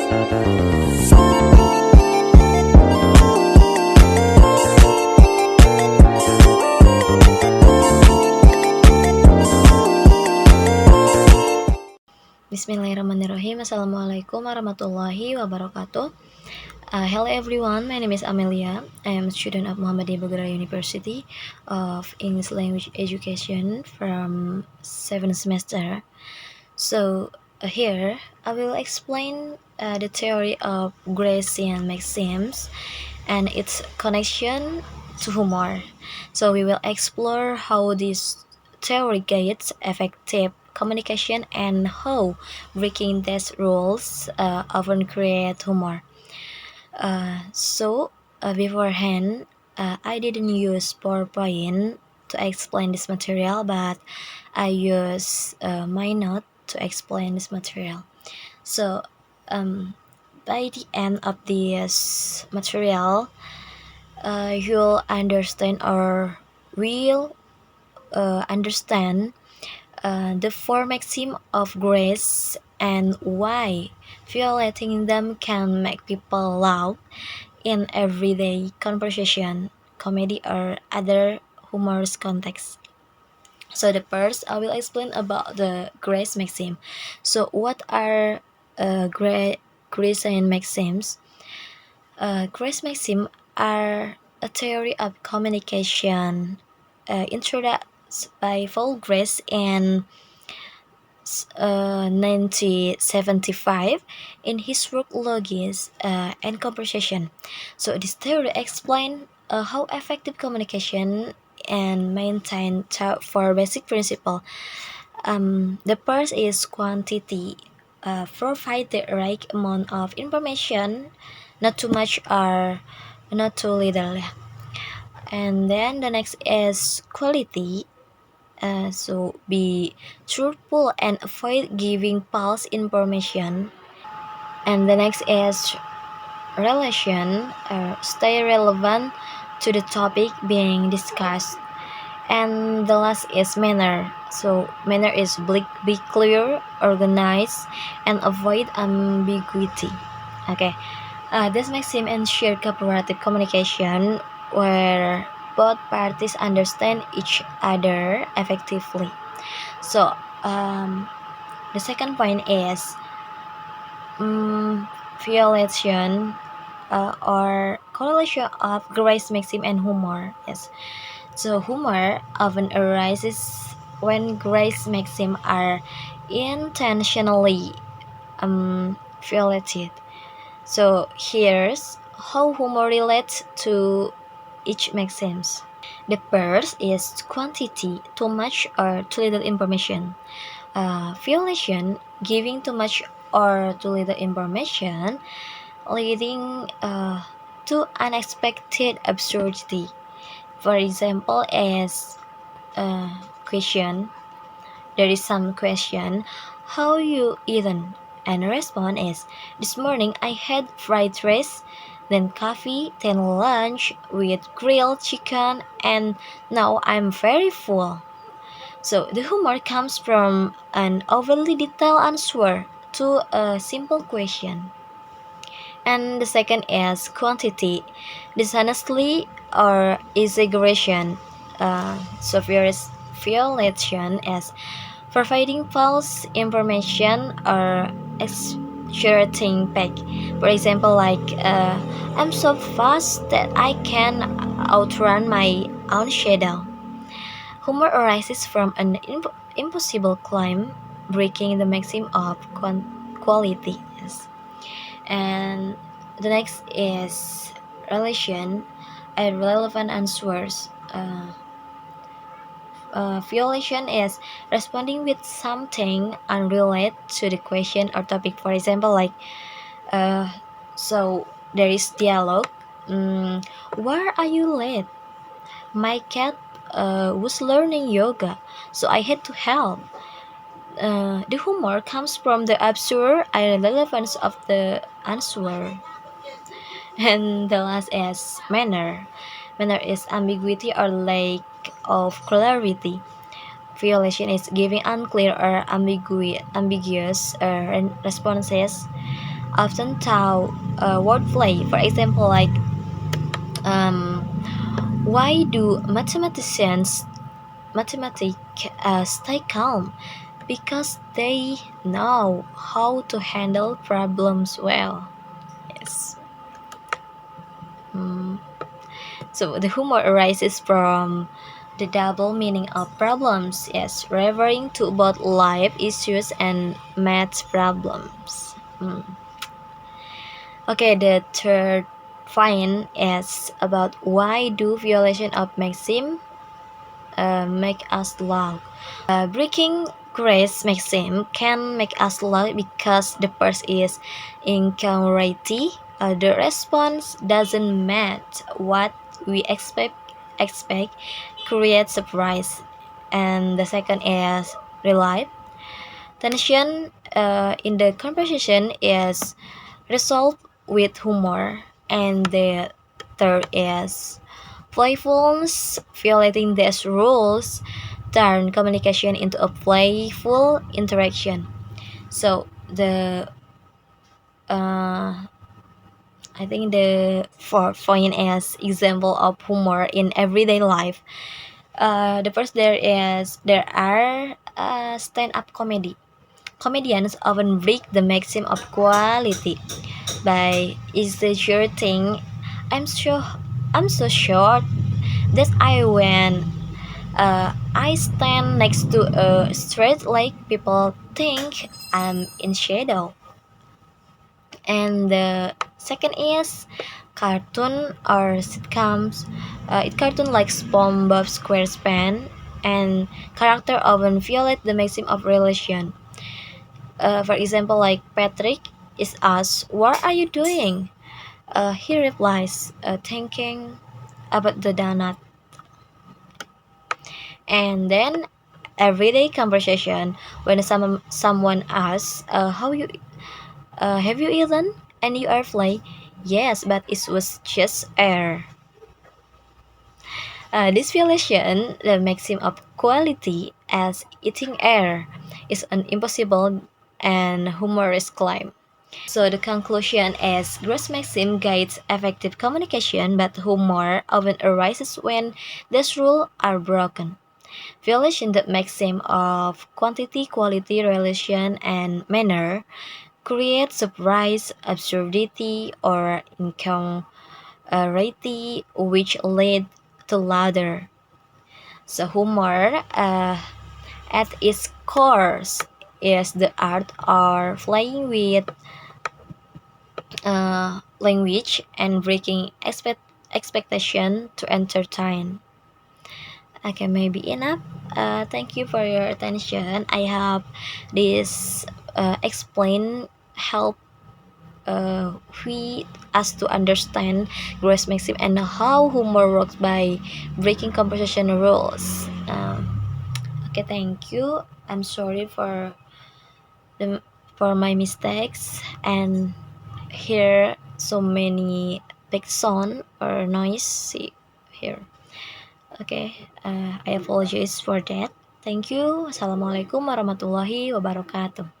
Bismillahirrahmanirrahim. Assalamualaikum warahmatullahi wabarakatuh. Hello everyone, my name is Amelia. I am a student of Muhammadiyah Bogor University of English Language Education from 7th semester. So here I will explain the theory of Gricean maxims and its connection to humor. So we will explore how this theory guides effective communication and how breaking these rules often create humor. Beforehand, I didn't use PowerPoint to explain this material, but I use my note to explain this material. So, by the end of this material, you'll understand or will understand the four maxims of grace and why violating them can make people laugh in everyday conversation, comedy, or other humorous context. So the first, I will explain about the grace maxim. So what are Gricean maxims? Grace maxim are a theory of communication introduced by Paul Grace in 1975 in his work Logis and Conversation. So this theory explains how effective communication and maintain four basic principles. The first is quantity. Provide the right amount of information, not too much or not too little. And then the next is quality. So be truthful and avoid giving false information. And the next is relation. Stay relevant to the topic being discussed. And the last is manner. So manner is be clear, organized, and avoid ambiguity. Okay. This maxim ensure cooperative communication where both parties understand each other effectively. So the second point is violation or correlation of grace maxim and humor. Yes. So humor often arises when grace maxim are intentionally violated. So here's how humor relates to each maxims. The first is quantity, too much or too little information. Violation, giving too much or too little information, leading to unexpected absurdity. For example, as question, there is some question, how you eaten? And the response is, this morning I had fried rice, then coffee, then lunch with grilled chicken, and now I'm very full. So the humor comes from an overly detailed answer to a simple question. And the second is quantity, dishonestly or exaggeration. Violation is providing false information or exaggerating fact. For example, like I'm so fast that I can outrun my own shadow. Humor arises from an impossible climb, breaking the maxim of quality. Yes. And the next is relation and relevant answers. Violation is responding with something unrelated to the question or topic. For example, like so there is dialogue. Why are you late? My cat was learning yoga, so I had to help. The humor comes from the absurd irrelevance of the answer. And the last is manner. Manner is ambiguity or lack of clarity. Violation is giving unclear or ambiguous responses. often through wordplay. For example, like um, why do mathematic stay calm? Because they know how to handle problems well. Yes. Mm. So the humor arises from the double meaning of problems, yes, referring to both life issues and math problems. Mm. Okay, the third find is about why do violation of Maxim make us laugh. Breaking grace Maxim can make us laugh because the first is incongruity. The response doesn't match what we expect create surprise, and the second is relief. Tension in the conversation is resolved with humor, and the third is playfulness. Violating these rules turn communication into a playful interaction. So the I think the fourth point is example of humor in everyday life. The first there are stand-up comedy. Comedians often break the maxim of quality by exaggerating. I'm sure I'm so short that I stand next to a straight leg, people think I'm in shadow. And the second is cartoon or sitcoms. It cartoon like SpongeBob SquarePants and character often violate the maxim of relation. For example, like Patrick is asked, "What are you doing?" He replies, "Thinking about the donut." And then everyday conversation when someone asks, "How you have you eaten?" and you are like, "Yes, but it was just air." This violation the maxim of quality as eating air is an impossible and humorous claim. So the conclusion is gross maxim guides effective communication, but humor often arises when these rules are broken. Violation that maxim of quantity, quality, relation, and manner create surprise, absurdity, or incongruity, which lead to louder. So humor, at its core, is the art of playing with language and breaking expectation to entertain. Okay, maybe enough. Thank you for your attention. I hope this explain help we us to understand gross maxim and how humor works by breaking conversation rules. Okay, thank you. I'm sorry the for my mistakes and hear so many background or noise here. Okay, I apologize for that. Thank you. Assalamualaikum warahmatullahi wabarakatuh.